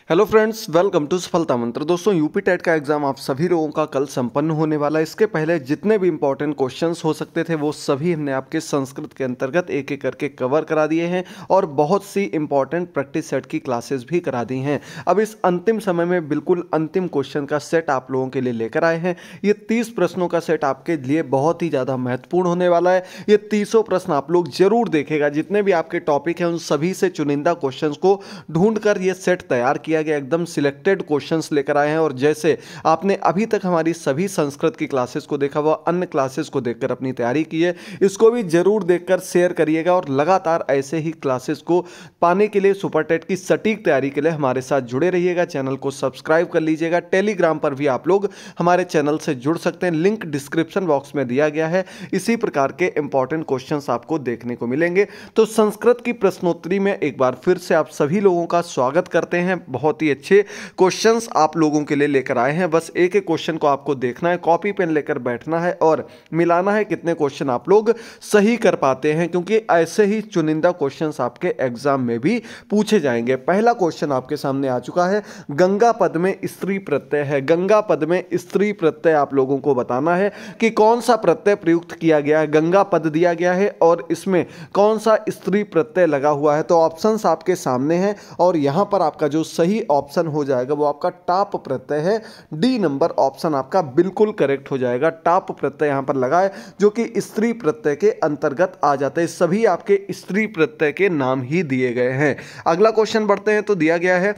Hello friends, welcome to सफलता मंत्र। दोस्तों, यूपी टेट का एग्जाम आप सभी लोगों का कल संपन्न होने वाला है। इसके पहले जितने भी इंपॉर्टेंट क्वेश्चंस हो सकते थे वो सभी हमने आपके संस्कृत के अंतर्गत एक एक करके कवर करा दिए हैं और बहुत सी इंपॉर्टेंट प्रैक्टिस सेट की क्लासेस भी करा दी हैं। अब इस अंतिम समय में बिल्कुल अंतिम क्वेश्चन का सेट आप लोगों के लिए लेकर आए हैं। ये 30 प्रश्नों का सेट आपके लिए बहुत ही ज़्यादा महत्वपूर्ण होने वाला है। ये 30 प्रश्न आप लोग जरूर देखेगा। जितने भी आपके टॉपिक हैं उन सभी से चुनिंदा क्वेश्चन को ढूंढ कर ये सेट तैयार किया गया। एकदम सिलेक्टेड क्वेश्चंस लेकर आए हैं और जैसे आपने अभी तक हमारी सभी संस्कृत की क्लासेस को देखा हुआ, अन्य क्लासेस को देखकर अपनी तैयारी की है, इसको भी जरूर देखकर शेयर करिएगा। और लगातार ऐसे ही क्लासेस को पाने के लिए, सुपर टेट की सटीक तैयारी के लिए हमारे साथ जुड़े रहिएगा। चैनल को सब्सक्राइब कर लीजिएगा। टेलीग्राम पर भी आप लोग हमारे चैनल से जुड़ सकते हैं, लिंक डिस्क्रिप्शन बॉक्स में दिया गया है। इसी प्रकार के इंपॉर्टेंट क्वेश्चंस आपको देखने को मिलेंगे। तो संस्कृत की प्रश्नोत्तरी में एक बार फिर से आप सभी लोगों का स्वागत करते हैं। बहुत ही अच्छे क्वेश्चंस आप लोगों के लिए लेकर आए हैं। बस एक एक क्वेश्चन को आपको देखना है, कॉपी पेन लेकर बैठना है और मिलाना है कितने क्वेश्चन आप लोग सही कर पाते हैं, क्योंकि ऐसे ही चुनिंदा क्वेश्चंस आपके एग्जाम में भी पूछे जाएंगे। पहला क्वेश्चन आपके सामने आ चुका है। गंगा पद में स्त्री प्रत्यय है। गंगा पद में स्त्री प्रत्यय आप लोगों को बताना है कि कौन सा प्रत्यय प्रयुक्त किया गया है। गंगा पद दिया गया है और इसमें कौन सा स्त्री प्रत्यय लगा हुआ है। तो ऑप्शंस आपके सामने हैं और यहां पर आपका जो सही ऑप्शन हो जाएगा वो आपका टाप प्रत्यय है। डी नंबर ऑप्शन आपका बिल्कुल करेक्ट हो जाएगा। टाप प्रत्यय यहां पर लगा है जो कि स्त्री प्रत्यय के अंतर्गत आ जाते हैं। सभी आपके स्त्री प्रत्यय के नाम ही दिए गए हैं। अगला क्वेश्चन बढ़ते हैं। तो दिया गया है,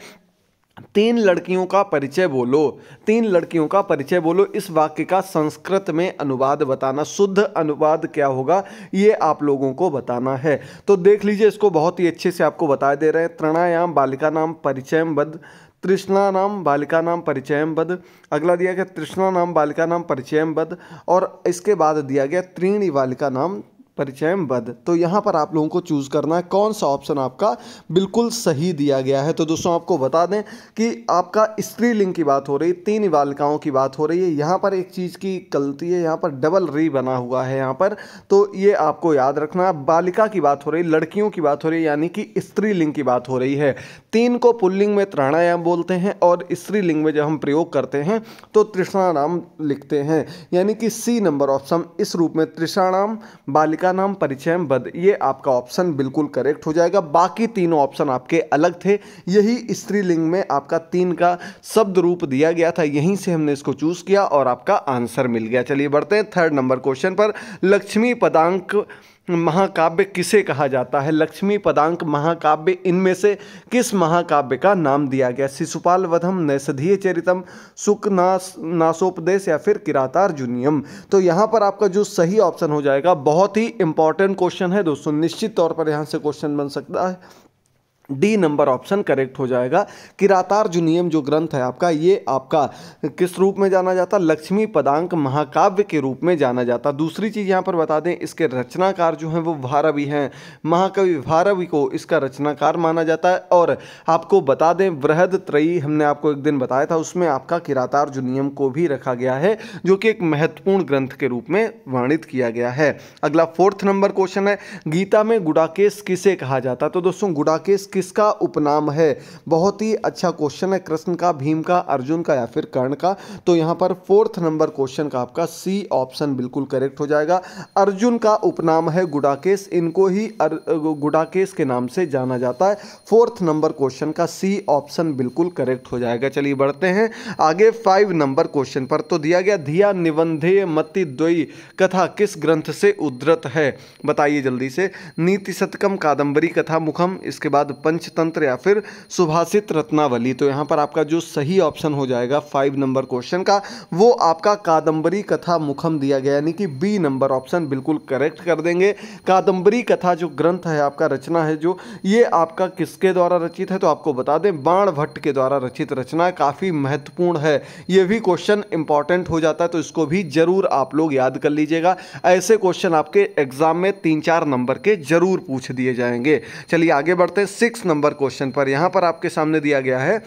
3 लड़कियों का परिचय बोलो। 3 लड़कियों का परिचय बोलो। इस वाक्य का संस्कृत में अनुवाद बताना। शुद्ध अनुवाद क्या होगा ये आप लोगों को बताना है। तो देख लीजिए, इसको बहुत ही अच्छे से आपको बता दे रहे हैं। तृणायाम बालिका नाम परिचयम बद, तृष्णा नाम बालिका नाम परिचयम बद। अगला दिया गया तृष्णा नाम बालिका नाम परिचयम बद और इसके बाद दिया गया त्रीणी बालिका नाम परिचयम बद। तो यहाँ पर आप लोगों को चूज करना है कौन सा ऑप्शन आपका बिल्कुल सही दिया गया है। तो दोस्तों आपको बता दें कि आपका स्त्रीलिंग की बात हो रही है, 3 बालिकाओं की बात हो रही है। यहाँ पर एक चीज़ की गलती है, यहाँ पर डबल री बना हुआ है यहाँ पर, तो ये आपको याद रखना है। बालिका की बात हो रही है, लड़कियों की बात हो रही है, यानी कि स्त्रीलिंग की बात हो रही है। 3 को पुल्लिंग में त्राणायाम बोलते हैं और स्त्रीलिंग में जब हम प्रयोग करते हैं तो तृष्णानाम लिखते हैं, यानी कि सी नंबर ऑप्शन इस रूप में तृष्णानाम बालिका नाम परिचयम बद, ये आपका ऑप्शन बिल्कुल करेक्ट हो जाएगा। बाकी तीनों ऑप्शन आपके अलग थे। यही स्त्रीलिंग में आपका 3 का शब्द रूप दिया गया था, यहीं से हमने इसको चूज किया और आपका आंसर मिल गया। चलिए बढ़ते हैं 3rd नंबर क्वेश्चन पर। लक्ष्मी पदांक महाकाव्य किसे कहा जाता है। लक्ष्मी पदांक महाकाव्य इनमें से किस महाकाव्य का नाम दिया गया। शिशुपाल वधम, नैषधीय चरितम, शुक नासोपदेश या फिर किरातार्जुनीयम। तो यहाँ पर आपका जो सही ऑप्शन हो जाएगा, बहुत ही इंपॉर्टेंट क्वेश्चन है दोस्तों, निश्चित तौर पर यहाँ से क्वेश्चन बन सकता है। डी नंबर ऑप्शन करेक्ट हो जाएगा। किरातार्जुनीयम जो ग्रंथ है आपका, ये आपका किस रूप में जाना जाता, लक्ष्मी पदांक महाकाव्य के रूप में जाना जाता। दूसरी चीज़ यहाँ पर बता दें, इसके रचनाकार जो हैं वो भारवी हैं। महाकवि भारवी को इसका रचनाकार माना जाता है। और आपको बता दें, बृहदत्रयी हमने आपको एक दिन बताया था, उसमें आपका किरातार्जुनीयम को भी रखा गया है, जो कि एक महत्वपूर्ण ग्रंथ के रूप में वर्णित किया गया है। अगला 4th नंबर क्वेश्चन है, गीता में गुडाकेश किसे कहा जाता। तो दोस्तों गुडाकेश किसका उपनाम है। बहुत ही अच्छा क्वेश्चन है। कृष्ण का, भीम का, अर्जुन का या फिर कर्ण का। तो यहां पर 4th नंबर क्वेश्चन का आपका सी ऑप्शन बिल्कुल करेक्ट हो जाएगा। अर्जुन का उपनाम है गुडाकेश, इनको ही गुडाकेश के नाम से जाना जाता है। 4th नंबर क्वेश्चन का सी ऑप्शन बिल्कुल करेक्ट हो जाएगा। चलिए बढ़ते हैं आगे 5 नंबर क्वेश्चन पर। तो दिया गया, धिया निबंधेय मति द्वयी कथा किस ग्रंथ से उद्धृत है। बताइए जल्दी से। नीति शतकम, कादंबरी कथा मुखम, इसके बाद पंचतंत्र या फिर सुभाषित रत्नावली। तो यहां पर आपका जो सही ऑप्शन हो जाएगा 5 नंबर क्वेश्चन का, वो आपका कादंबरी कथा मुखम दिया गया, यानी कि बी नंबर ऑप्शन बिल्कुल करेक्ट कर देंगे। कादंबरी कथा जो ग्रंथ है आपका, रचना है जो, ये आपका किसके द्वारा रचित है। तो आपको बता दें, बाण भट्ट के द्वारा रचित रचना है। काफी महत्वपूर्ण है, ये भी क्वेश्चन इंपॉर्टेंट हो जाता है, तो इसको भी जरूर आप लोग याद कर लीजिएगा। ऐसे क्वेश्चन आपके एग्जाम में 3-4 नंबर के जरूर पूछ दिए जाएंगे। चलिए आगे बढ़ते हैं 6 नंबर क्वेश्चन पर। यहां पर आपके सामने दिया गया है,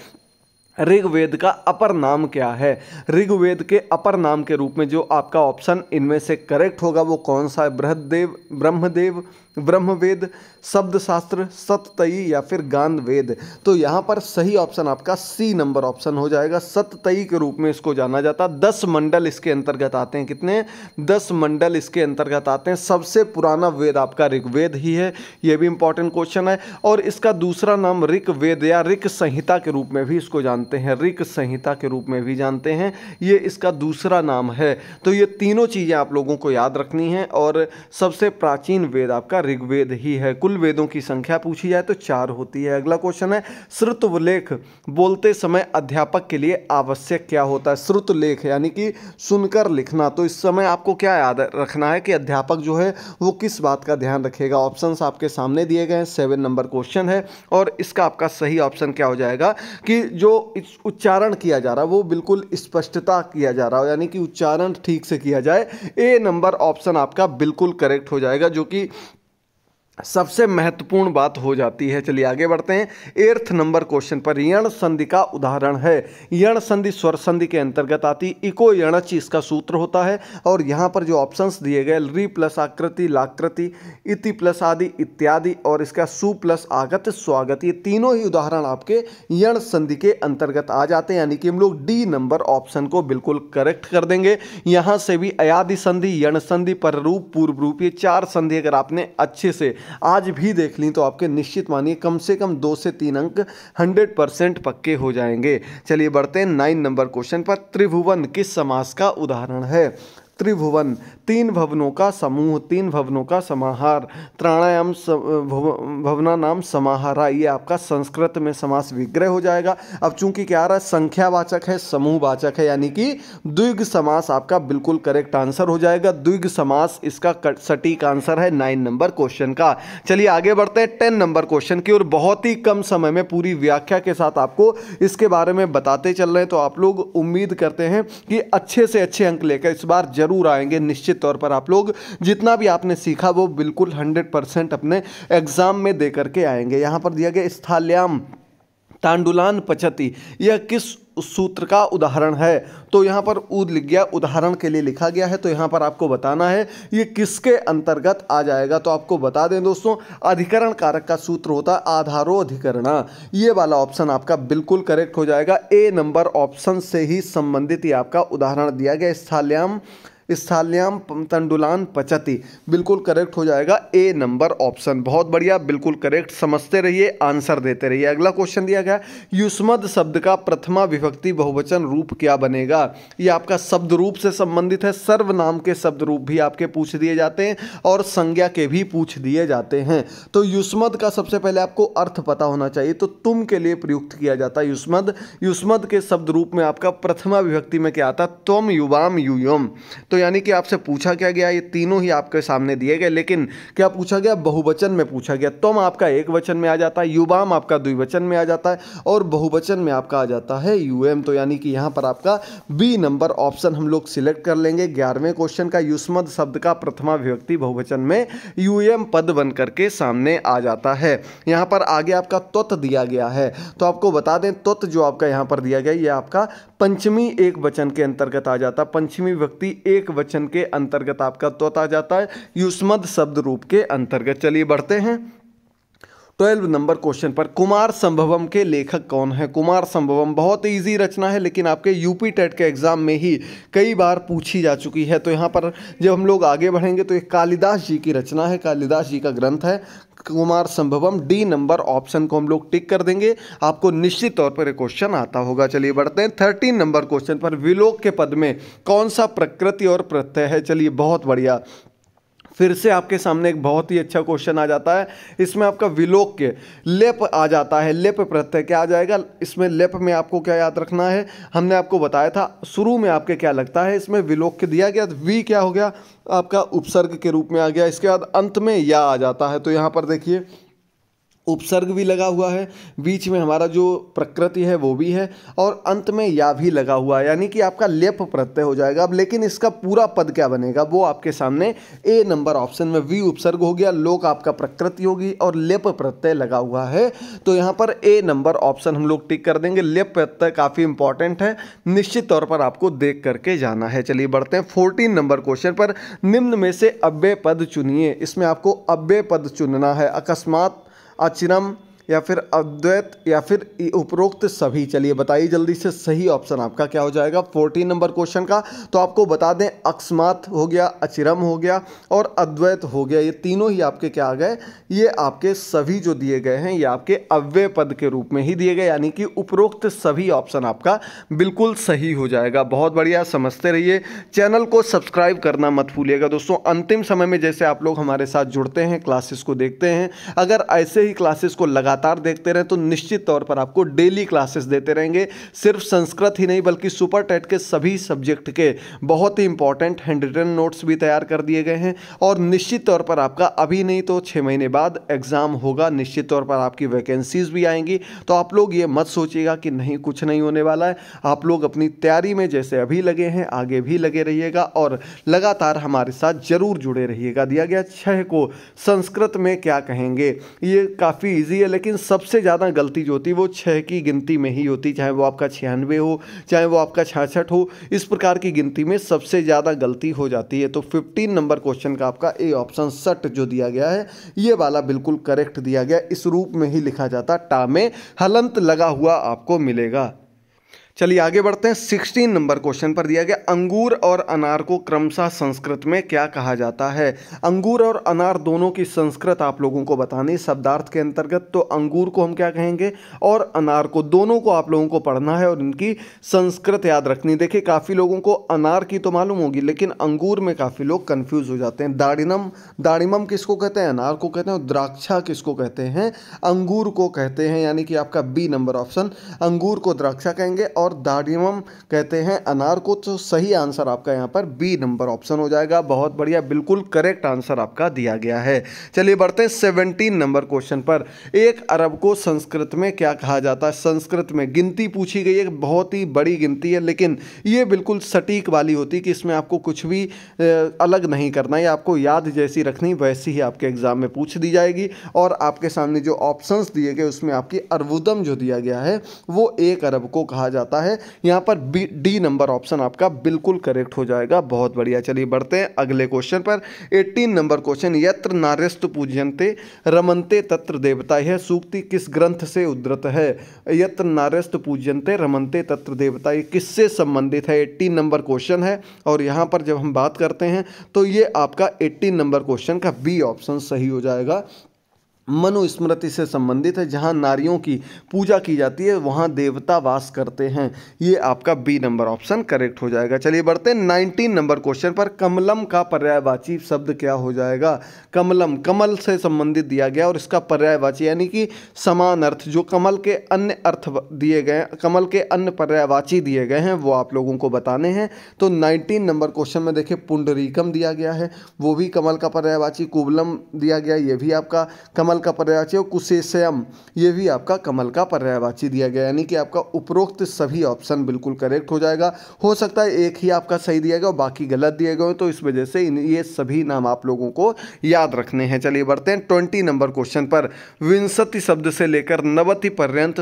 ऋग्वेद का अपर नाम क्या है। ऋग्वेद के अपर नाम के रूप में जो आपका ऑप्शन इनमें से करेक्ट होगा वो कौन सा है। बृहदेव, ब्रह्मदेव, ब्रह्मवेद, शब्दशास्त्र, सततई या फिर गांध वेद। तो यहाँ पर सही ऑप्शन आपका सी नंबर ऑप्शन हो जाएगा। सततई के रूप में इसको जाना जाता है। 10 मंडल इसके अंतर्गत आते हैं। कितने? 10 मंडल इसके अंतर्गत आते हैं। सबसे पुराना वेद आपका ऋग्वेद ही है, यह भी इंपॉर्टेंट क्वेश्चन है। और इसका दूसरा नाम ऋग्वेद या ऋक संहिता के रूप में भी इसको जानते हैं, ऋक संहिता के रूप में भी जानते हैं, ये इसका दूसरा नाम है। तो ये तीनों चीज़ें आप लोगों को याद रखनी है। और सबसे प्राचीन वेद आपका ऋग्वेद ही है। कुल वेदों की संख्या पूछी जाए तो 4 होती है। अगला क्वेश्चन है, श्रुतलेख बोलते समय अध्यापक के लिए आवश्यक क्या होता है? श्रुतलेख यानी कि सुनकर लिखना। तो इस समय आपको क्या याद रखना है कि अध्यापक जो है वो किस बात का ध्यान रखेगा? ऑप्शंस आपके सामने दिए गए हैं। 7 नंबर क्वेश्चन है और इसका आपका सही ऑप्शन क्या हो जाएगा कि जो उच्चारण किया जा रहा है वो बिल्कुल स्पष्टता किया जा रहा है, यानी कि उच्चारण ठीक से किया जाए। ए नंबर ऑप्शन आपका बिल्कुल करेक्ट हो जाएगा, जो कि सबसे महत्वपूर्ण बात हो जाती है। चलिए आगे बढ़ते हैं। 8th नंबर क्वेश्चन पर यण संधि का उदाहरण है। यण संधि स्वर संधि के अंतर्गत आती। इको यणच इसका सूत्र होता है। और यहाँ पर जो ऑप्शंस दिए गए, रि प्लस आकृति, लाकृति, इति प्लस आदि, इत्यादि, और इसका सु प्लस आगत, स्वागत, ये तीनों ही उदाहरण आपके यण संधि के अंतर्गत आ जाते हैं। यानी कि हम लोग डी नंबर ऑप्शन को बिल्कुल करेक्ट कर देंगे। यहाँ से भी अयादि संधि, यण संधि, पररूप, पूर्व रूप, ये 4 संधि अगर आपने अच्छे से आज भी देख ली तो आपके निश्चित मानिए कम से कम 2 से 3 अंक 100% पक्के हो जाएंगे। चलिए बढ़ते हैं 9 नंबर क्वेश्चन पर। त्रिभुवन किस समास का उदाहरण है? त्रिभुवन 3 भवनों का समूह, 3 भवनों का समाहार। त्राणायाम भवना नाम समाहारा, ये आपका संस्कृत में समास विग्रह हो जाएगा। अब चूंकि क्या आ रहा है, संख्यावाचक है, समूहवाचक है, यानी कि द्विग समास आपका बिल्कुल करेक्ट आंसर हो जाएगा। द्विग समास इसका सटीक आंसर है 9 नंबर क्वेश्चन का। चलिए आगे बढ़ते हैं 10 नंबर क्वेश्चन की और बहुत ही कम समय में पूरी व्याख्या के साथ आपको इसके बारे में बताते चल रहे हैं। तो आप लोग उम्मीद करते हैं कि अच्छे से अच्छे अंक लेकर इस बार जरूर आएंगे। निश्चित तौर पर आप लोग जितना भी आपने सीखा वो बिल्कुल 100% अपने एग्जाम में दे करके आएंगे। यहां पर दिया गया स्थाल्याम तांडुलान पचती, यह किस सूत्र का उदाहरण है? तो यहाँ पर ऊद लिख गया, उदाहरण के लिए लिखा गया है। तो यहाँ पर आपको बताना है ये किसके अंतर्गत आ जाएगा। तो आपको बता दें दोस्तों, अधिकरण कारक का सूत्र होता है आधारो अधिकरणा। ये वाला ऑप्शन आपका बिल्कुल करेक्ट हो जाएगा। ए नंबर ऑप्शन से ही संबंधित ये आपका उदाहरण दिया गया। स्थाल्याम तंडुलान पचती, बिल्कुल करेक्ट हो जाएगा ए नंबर ऑप्शन। बहुत बढ़िया, बिल्कुल करेक्ट। समझते रहिए, आंसर देते रहिए। अगला क्वेश्चन दिया गया, युष्मद शब्द का प्रथमा विभक्ति बहुवचन रूप क्या बनेगा? ये आपका शब्द रूप से संबंधित है। सर्वनाम के शब्द रूप भी आपके पूछ दिए जाते हैं और संज्ञा के भी पूछ दिए जाते हैं। तो युष्मद का सबसे पहले आपको अर्थ पता होना चाहिए। तो तुम के लिए प्रयुक्त किया जाता है युष्मद। युष्मद के शब्द रूप में आपका प्रथमा विभक्ति में क्या आता है? त्वम, युवाम, यूयम। तो यानी कि आपसे पूछा क्या गया, ये तीनों ही आपके सामने दिए गए, लेकिन क्या पूछा गया? बहुवचन में पूछा गया। तुम आपका एक वचन में आ जाता है, युवाम आपका द्विवचन में आ जाता है और बहुवचन में आपका आ जाता है यूएम। तो यानी कि यहाँ पर आपका बी नंबर ऑप्शन हम लोग सिलेक्ट कर लेंगे। 11वें क्वेश्चन का युष्मद शब्द का प्रथमा विभक्ति बहुवचन में यूएम पद बन करके सामने आ जाता है। यहाँ पर आगे आपका त्वत दिया गया है। तो आपको बता दें, त्वत जो आपका यहाँ पर दिया गया ये आपका पंचमी एक वचन के अंतर्गत आ जाता है। पंचमी विभक्ति एक वचन के अंतर्गत आपका त्वत आ जाता है युष्मद शब्द रूप के अंतर्गत। चलिए बढ़ते हैं 12 नंबर क्वेश्चन पर। कुमार संभवम के लेखक कौन है? कुमार संभवम बहुत इजी रचना है, लेकिन आपके यूपी टेट के एग्जाम में ही कई बार पूछी जा चुकी है। तो यहाँ पर जब हम लोग आगे बढ़ेंगे तो ये कालिदास जी की रचना है, कालिदास जी का ग्रंथ है कुमार संभवम। डी नंबर ऑप्शन को हम लोग टिक कर देंगे, आपको निश्चित तौर पर एक क्वेश्चन आता होगा। चलिए बढ़ते हैं 13 नंबर क्वेश्चन पर। विलोक के पद में कौन सा प्रकृति और प्रत्यय है? चलिए बहुत बढ़िया, फिर से आपके सामने एक बहुत ही अच्छा क्वेश्चन आ जाता है। इसमें आपका विलोक के लेप आ जाता है। लेप प्रत्यय क्या आ जाएगा? इसमें लेप में आपको क्या याद रखना है, हमने आपको बताया था शुरू में आपके क्या लगता है, इसमें विलोक के दिया गया वी क्या हो गया आपका उपसर्ग के रूप में आ गया। इसके बाद अंत में या आ जाता है। तो यहाँ पर देखिए उपसर्ग भी लगा हुआ है, बीच में हमारा जो प्रकृति है वो भी है, और अंत में या भी लगा हुआ है, यानी कि आपका लेप प्रत्यय हो जाएगा। अब लेकिन इसका पूरा पद क्या बनेगा वो आपके सामने ए नंबर ऑप्शन में वी उपसर्ग हो गया, लोक आपका प्रकृति होगी और लेप प्रत्यय लगा हुआ है, तो यहाँ पर ए नंबर ऑप्शन हम लोग टिक कर देंगे। लेप प्रत्यय काफ़ी इंपॉर्टेंट है, निश्चित तौर पर आपको देख करके जाना है। चलिए बढ़ते हैं 14 नंबर क्वेश्चन पर। निम्न में से अव्यय पद चुनिए। इसमें आपको अव्यय पद चुनना है, अकस्मात, अचिरम या फिर अद्वैत या फिर उपरोक्त सभी। चलिए बताइए जल्दी से सही ऑप्शन आपका क्या हो जाएगा 14 नंबर क्वेश्चन का। तो आपको बता दें अकस्मात हो गया, अचिरम हो गया और अद्वैत हो गया, ये तीनों ही आपके क्या आ गए, ये आपके सभी जो दिए गए हैं ये आपके अव्यय पद के रूप में ही दिए गए, यानी कि उपरोक्त सभी ऑप्शन आपका बिल्कुल सही हो जाएगा। बहुत बढ़िया, समझते रहिए। चैनल को सब्सक्राइब करना मत भूलिएगा दोस्तों। अंतिम समय में जैसे आप लोग हमारे साथ जुड़ते हैं, क्लासेस को देखते हैं, अगर ऐसे ही क्लासेस को लगातार देखते रहे तो निश्चित तौर पर आपको डेली क्लासेस देते रहेंगे। सिर्फ संस्कृत ही नहीं बल्कि सुपर टेट के सभी सब्जेक्ट के बहुत ही इंपॉर्टेंट हैंड रिटन नोट्स भी तैयार कर दिए गए हैं, और निश्चित तौर पर आपका अभी नहीं तो 6 महीने बाद एग्जाम होगा, निश्चित तौर पर आपकी वैकेंसीज भी आएंगी। तो आप लोग ये मत सोचिएगा कि नहीं कुछ नहीं होने वाला है। आप लोग अपनी तैयारी में जैसे अभी लगे हैं आगे भी लगे रहिएगा और लगातार हमारे साथ जरूर जुड़े रहिएगा। दिया गया 6 को संस्कृत में क्या कहेंगे, ये काफ़ी ईजी है, लेकिन सबसे ज़्यादा गलती जो होती है वो 6 की गिनती में ही होती, चाहे वो आपका 96 हो, चाहे वो आपका 66 हो, इस प्रकार की गिनती में सबसे ज़्यादा गलती हो जाती है। तो 15 नंबर क्वेश्चन का आपका ए ऑप्शन सट जो दिया गया है ये वाला बिल्कुल करेक्ट दिया गया। इस रूप में ही लिखा जाता, टा में हलंत लगा हुआ आपको मिलेगा। चलिए आगे बढ़ते हैं। 16 नंबर क्वेश्चन पर दिया गया अंगूर और अनार को क्रमशः संस्कृत में क्या कहा जाता है। अंगूर और अनार दोनों की संस्कृत आप लोगों को बतानी शब्दार्थ के अंतर्गत। तो अंगूर को हम क्या कहेंगे और अनार को, दोनों को आप लोगों को पढ़ना है और इनकी संस्कृत याद रखनी। देखिए काफ़ी लोगों को अनार की तो मालूम होगी, लेकिन अंगूर में काफ़ी लोग कन्फ्यूज हो जाते हैं। दाड़िमम किसको कहते हैं, अनार को कहते हैं, और द्राक्षा किसको कहते हैं, अंगूर को कहते हैं, यानी कि आपका बी नंबर ऑप्शन, अंगूर को द्राक्षा कहेंगे और दाड़िमम कहते हैं अनार को। तो सही आंसर आपका यहाँ पर बी नंबर ऑप्शन हो जाएगा। बहुत बढ़िया, बिल्कुल करेक्ट आंसर आपका दिया गया है। चलिए बढ़ते हैं 17 नंबर क्वेश्चन पर। 1 अरब को संस्कृत में क्या कहा जाता है। संस्कृत में गिनती पूछी गई है, बहुत ही बड़ी गिनती है, लेकिन ये बिल्कुल सटीक वाली होती है कि इसमें आपको कुछ भी अलग नहीं करना है, आपको याद जैसी रखनी वैसी ही आपके एग्जाम में पूछ दी जाएगी। और आपके सामने जो ऑप्शंस दिए गए उसमें आपकी अर्बुदम जो दिया गया है वो 1 अरब को कहा जाता है। यहाँ पर डी नंबर ऑप्शन आपका बिल्कुल करेक्ट हो जाएगा। बहुत बढ़िया। चलिए बढ़ते हैं अगले क्वेश्चन पर। 18 नंबर क्वेश्चन, यत्र नार्यस्तु पूज्यन्ते रमन्ते तत्र देवता। यह सूक्ति किस ग्रंथ से उद्धृत है। यत्र नार्यस्तु पूज्यन्ते रमन्ते तत्र देवता, ये किससे संबंधित है। 18 नंबर क्वेश्चन है और यहाँ पर जब हम बात करते हैं तो ये आपका 18 नंबर क्वेश्चन का बी ऑप्शन सही हो जाएगा। मनुस्मृति से संबंधित है, जहाँ नारियों की पूजा की जाती है वहाँ देवता वास करते हैं। ये आपका बी नंबर ऑप्शन करेक्ट हो जाएगा। चलिए बढ़ते हैं 19 नंबर क्वेश्चन पर। कमलम का पर्यायवाची शब्द क्या हो जाएगा। कमलम कमल से संबंधित दिया गया और इसका पर्यायवाची यानी कि समान अर्थ, जो कमल के अन्य अर्थ दिए गए, कमल के अन्य पर्यायवाची दिए गए हैं वो आप लोगों को बताने हैं। तो 19 नंबर क्वेश्चन में देखिए पुंडरीकम दिया गया है, वो भी कमल का पर्यायवाची। कुबलम दिया गया, ये भी आपका कमल का पर्यायवाची। और कुशेषयम ये भी आपका कमल का पर्यायवाची दिया गया, यानी कि आपका उपरोक्त सभी ऑप्शन बिल्कुल करेक्ट हो जाएगा। हो सकता है एक ही आपका सही दिया गया और बाकी गलत दिए गए, तो इस वजह से ये सभी नाम आप लोगों को याद रखने हैं। चलिए बढ़ते हैं 20 नंबर क्वेश्चन पर। विंशति शब्द से लेकर 90 पर्यंत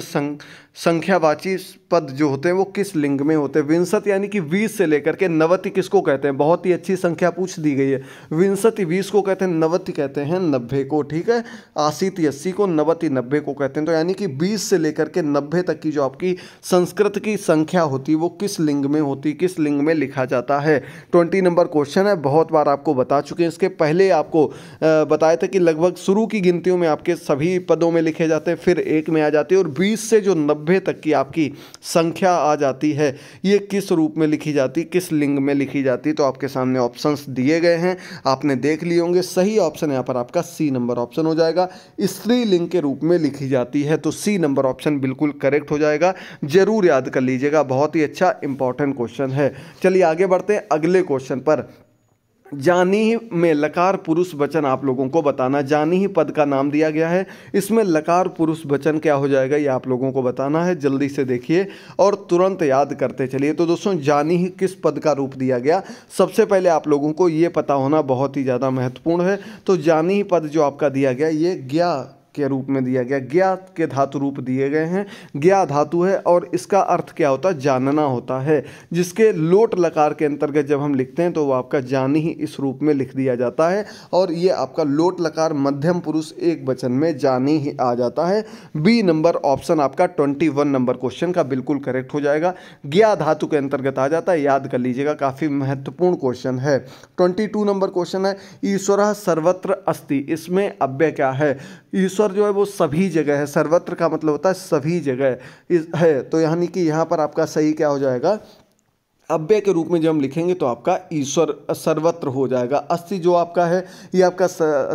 संख्यावाची पद जो होते हैं वो किस लिंग में होते हैं। विंशति यानी कि 20 से लेकर के 90 किसको कहते हैं, बहुत ही अच्छी संख्या पूछ दी गई है। विंशति 20 को कहते हैं, 90 कहते हैं 90 को, ठीक है। 80 80 को, 90 90 को कहते हैं। तो यानी कि 20 से लेकर के 90 तक की जो आपकी संस्कृत की संख्या होती है वो किस लिंग में होती, किस लिंग में लिखा जाता है। 20 नंबर क्वेश्चन है, बहुत बार आपको बता चुके हैं। इसके पहले आपको बताया था कि लगभग शुरू की गिनतियों में आपके सभी पदों में लिखे जाते हैं, फिर एक में आ जाते हैं, और 20 से जो 90 तक की आपकी संख्या आ जाती है ये किस रूप में लिखी जाती, किस लिंग में लिखी जाती। तो आपके सामने ऑप्शंस दिए गए हैं, आपने देख लिए होंगे। सही ऑप्शन यहाँ पर आपका सी नंबर ऑप्शन हो जाएगा। स्त्रीलिंग के रूप में लिखी जाती है, तो सी नंबर ऑप्शन बिल्कुल करेक्ट हो जाएगा। जरूर याद कर लीजिएगा, बहुत ही अच्छा इंपॉर्टेंट क्वेश्चन है। चलिए आगे बढ़ते हैं अगले क्वेश्चन पर। जानी ही में लकार पुरुष वचन आप लोगों को बताना। जानी ही पद का नाम दिया गया है, इसमें लकार पुरुष वचन क्या हो जाएगा ये आप लोगों को बताना है। जल्दी से देखिए और तुरंत याद करते चलिए। तो दोस्तों जानी ही किस पद का रूप दिया गया, सबसे पहले आप लोगों को ये पता होना बहुत ही ज़्यादा महत्वपूर्ण है। तो जानी ही पद जो आपका दिया गया ये ज्ञा के रूप में दिया गया, ज्ञा के धातु रूप दिए गए हैं। ज्ञा धातु है और इसका अर्थ क्या होता है, जानना होता है, जिसके लोट लकार के अंतर्गत जब हम लिखते हैं तो वो आपका जानी ही इस रूप में लिख दिया जाता है। और ये आपका लोट लकार मध्यम पुरुष एक वचन में जानी ही आ जाता है। बी नंबर ऑप्शन आपका 21 नंबर क्वेश्चन का बिल्कुल करेक्ट हो जाएगा। ज्ञा धातु के अंतर्गत आ जाता है, याद कर लीजिएगा, काफ़ी महत्वपूर्ण क्वेश्चन है। 22 नंबर क्वेश्चन है ईश्वर सर्वत्र अस्ति, इसमें अव्यय क्या है, ईश्वर जो है वो सभी जगह है, सर्वत्र का मतलब होता है सभी जगह है। तो यानी कि यहाँ पर आपका सही क्या हो जाएगा, अव्यय के रूप में जब हम लिखेंगे तो आपका ईश्वर सर्वत्र हो जाएगा। अस्ति जो आपका है ये आपका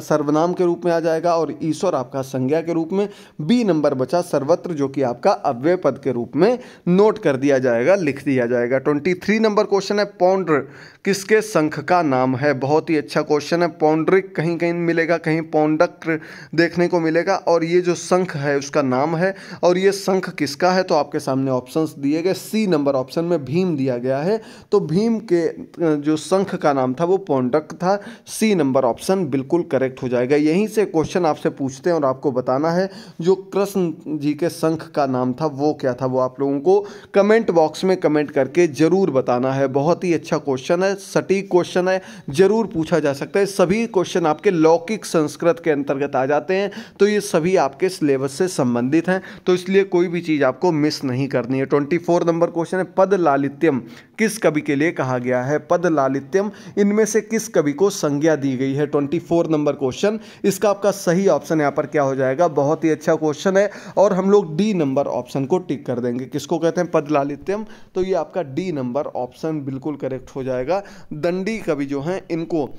सर्वनाम के रूप में आ जाएगा और ईश्वर आपका संज्ञा के रूप में। बी नंबर बचा सर्वत्र जो कि आपका अव्यय पद के रूप में नोट कर दिया जाएगा, लिख दिया जाएगा। 23 नंबर क्वेश्चन है पौंड्र किसके शंख का नाम है, बहुत ही अच्छा क्वेश्चन है। पौंड्रिक कहीं कहीं मिलेगा, कहीं पौंडक्र देखने को मिलेगा, और ये जो शंख है उसका नाम है। और ये शंख किसका है, तो आपके सामने ऑप्शंस दिए गए। सी नंबर ऑप्शन में भीम दिया गया है, तो भीम के जो शंख का नाम था वो पौंडक था। सी नंबर ऑप्शन बिल्कुल करेक्ट हो जाएगा। यहीं से क्वेश्चन आपसे पूछते हैं और आपको बताना है जो कृष्ण जी के शंख का नाम था वो क्या था, वो आप लोगों को कमेंट बॉक्स में कमेंट करके जरूर बताना है। बहुत ही अच्छा क्वेश्चन है, सटीक क्वेश्चन है, जरूर पूछा जा सकता है। सभी क्वेश्चन आपके लौकिक संस्कृत के अंतर्गत आ जाते हैं, तो ये सभी आपके सिलेबस से संबंधित हैं, तो इसलिए कोई भी चीज़ आपको मिस नहीं करनी है। 24 नंबर क्वेश्चन है पद लालित्यम किस कवि के लिए कहा गया है, पद लालित्यम इनमें से किस कवि को संज्ञा दी गई है। 24 नंबर क्वेश्चन, इसका आपका सही ऑप्शन यहाँ पर क्या हो जाएगा, बहुत ही अच्छा क्वेश्चन है, और हम लोग डी नंबर ऑप्शन को टिक कर देंगे। किसको कहते हैं पद लालित्यम, तो ये आपका डी नंबर ऑप्शन बिल्कुल करेक्ट हो जाएगा। दंडी कवि जो हैं इनको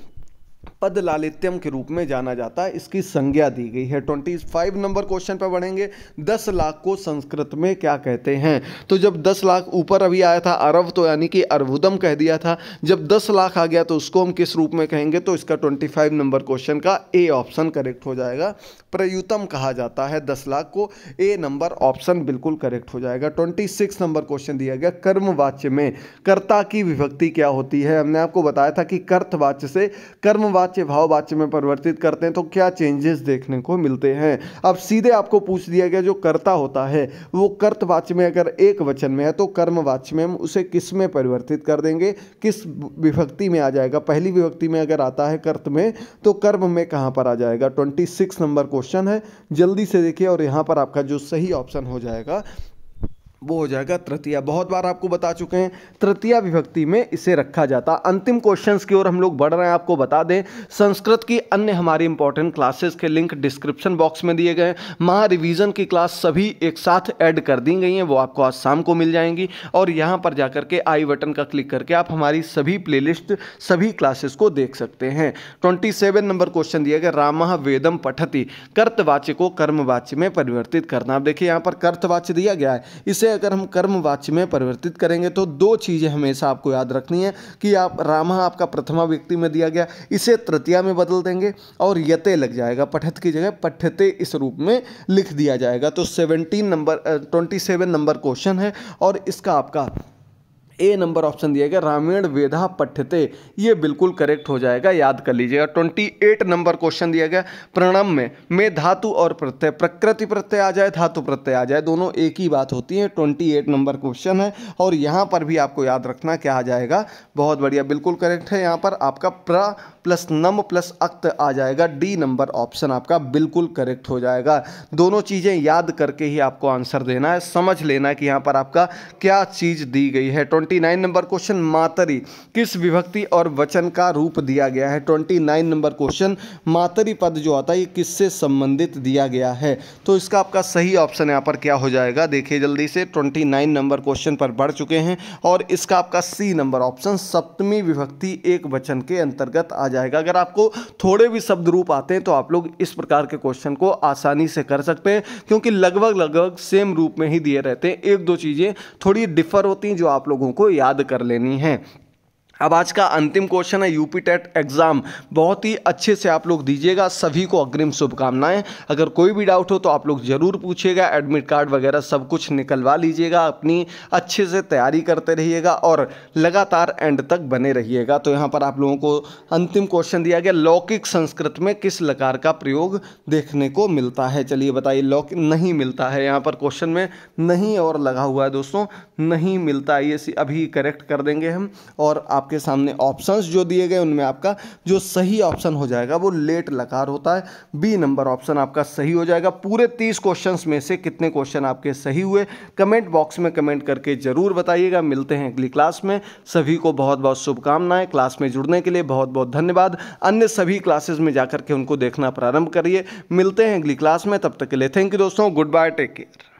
पद लालित्यम के रूप में जाना जाता है, इसकी संज्ञा दी गई है। 25 नंबर क्वेश्चन पर बढ़ेंगे। 10 लाख को संस्कृत में क्या कहते हैं, तो जब 10 लाख ऊपर अभी आया था अरब, तो यानी कि अर्बुदम कह दिया था। जब 10 लाख आ गया तो उसको हम किस रूप में कहेंगे, तो इसका 25 नंबर क्वेश्चन का ए ऑप्शन करेक्ट हो जाएगा। प्रयुतम कहा जाता है 10 लाख को, ए नंबर ऑप्शन बिल्कुल करेक्ट हो जाएगा। 26 नंबर क्वेश्चन दिया गया कर्मवाच्य में कर्ता की विभक्ति क्या होती है। हमने आपको बताया था कि कर्तवाच्य से कर्मवाच्य भाववाच्य में परिवर्तित करते हैं तो क्या चेंजेस देखने को मिलते हैं। अब सीधे आपको पूछ दिया गया जो कर्ता होता है वो कर्तवाच्य में अगर एक वचन में है तो कर्मवाच्य में हम उसे किस में परिवर्तित कर देंगे, किस विभक्ति में आ जाएगा। पहली विभक्ति में अगर आता है कर्त में तो कर्म में कहां पर आ जाएगा। 26 नंबर क्वेश्चन है, जल्दी से देखिए, और यहां पर आपका जो सही ऑप्शन हो जाएगा वो हो जाएगा तृतीया। बहुत बार आपको बता चुके हैं तृतीया विभक्ति में इसे रखा जाता। अंतिम क्वेश्चंस की ओर हम लोग बढ़ रहे हैं। आपको बता दें संस्कृत की अन्य हमारी इंपॉर्टेंट क्लासेस के लिंक डिस्क्रिप्शन बॉक्स में दिए गए। महा रिवीजन की क्लास सभी एक साथ ऐड कर दी गई हैं, वो आपको आज शाम को मिल जाएंगी, और यहाँ पर जाकर के आई बटन का क्लिक करके आप हमारी सभी प्लेलिस्ट सभी क्लासेस को देख सकते हैं। 27 नंबर क्वेश्चन दिया गया रामः वेदम पठति, कर्तवाच्य को कर्मवाच्य में परिवर्तित करना। अब देखिए यहाँ पर कर्तवाच्य दिया गया है, इसे अगर हम कर्मवाच्य में परिवर्तित करेंगे तो दो चीजें हमेशा आपको याद रखनी है कि आप रामः आपका प्रथमा व्यक्ति में दिया गया, इसे तृतीया में बदल देंगे और यते लग जाएगा, पठत की जगह पठ्यते इस रूप में लिख दिया जाएगा। तो 27 नंबर क्वेश्चन है और इसका आपका ए नंबर ऑप्शन दिया गया रामायण वेदा पठ्यते, ये बिल्कुल करेक्ट हो जाएगा, याद कर लीजिएगा। 28 नंबर क्वेश्चन दिया गया प्रणम में धातु और प्रत्यय, प्रकृति प्रत्यय आ जाए धातु प्रत्यय आ जाए, दोनों एक ही बात होती है। 28 नंबर क्वेश्चन है और यहाँ पर भी आपको याद रखना क्या आ जाएगा, बहुत बढ़िया बिल्कुल करेक्ट है। यहाँ पर आपका प्र प्लस नम प्लस अक्त आ जाएगा, डी नंबर ऑप्शन आपका बिल्कुल करेक्ट हो जाएगा। दोनों चीज़ें याद करके ही आपको आंसर देना है, समझ लेना है कि यहाँ पर आपका क्या चीज़ दी गई है। 29 नंबर क्वेश्चन मातरी किस विभक्ति और वचन का रूप दिया गया है। 29 नंबर क्वेश्चन मातरी पद जो आता है ये किससे संबंधित दिया गया है, तो इसका आपका सही ऑप्शन यहाँ पर क्या हो जाएगा, देखिए जल्दी से। 29 नंबर क्वेश्चन पर बढ़ चुके हैं और इसका आपका सी नंबर ऑप्शन सप्तमी विभक्ति एक वचन के अंतर्गत आ जाएगा। अगर आपको थोड़े भी शब्द रूप आते हैं तो आप लोग इस प्रकार के क्वेश्चन को आसानी से कर सकते हैं, क्योंकि लगभग सेम रूप में ही दिए रहते हैं। एक दो चीज़ें थोड़ी डिफर होती हैं जो आप लोगों को याद कर लेनी है। अब आज का अंतिम क्वेश्चन है, यूपी टेट एग्जाम बहुत ही अच्छे से आप लोग दीजिएगा, सभी को अग्रिम शुभकामनाएं। अगर कोई भी डाउट हो तो आप लोग जरूर पूछिएगा, एडमिट कार्ड वगैरह सब कुछ निकलवा लीजिएगा, अपनी अच्छे से तैयारी करते रहिएगा और लगातार एंड तक बने रहिएगा। तो यहाँ पर आप लोगों को अंतिम क्वेश्चन दिया गया, लौकिक संस्कृत में किस लकार का प्रयोग देखने को मिलता है? चलिए बताइए। लौकिक नहीं मिलता है, यहाँ पर क्वेश्चन में नहीं और लगा हुआ है दोस्तों, नहीं मिलता है। ये अभी करेक्ट कर देंगे हम। और आपके सामने ऑप्शंस जो दिए गए उनमें आपका जो सही ऑप्शन हो जाएगा वो लेट लकार होता है, बी नंबर ऑप्शन आपका सही हो जाएगा। पूरे 30 क्वेश्चंस में से कितने क्वेश्चन आपके सही हुए कमेंट बॉक्स में कमेंट करके जरूर बताइएगा। मिलते हैं अगली क्लास में, सभी को बहुत बहुत शुभकामनाएं। क्लास में जुड़ने के लिए बहुत बहुत धन्यवाद। अन्य सभी क्लासेस में जाकर के उनको देखना प्रारंभ करिए। मिलते हैं अगली क्लास में, तब तक के लिए थैंक यू दोस्तों, गुड बाय, टेक केयर।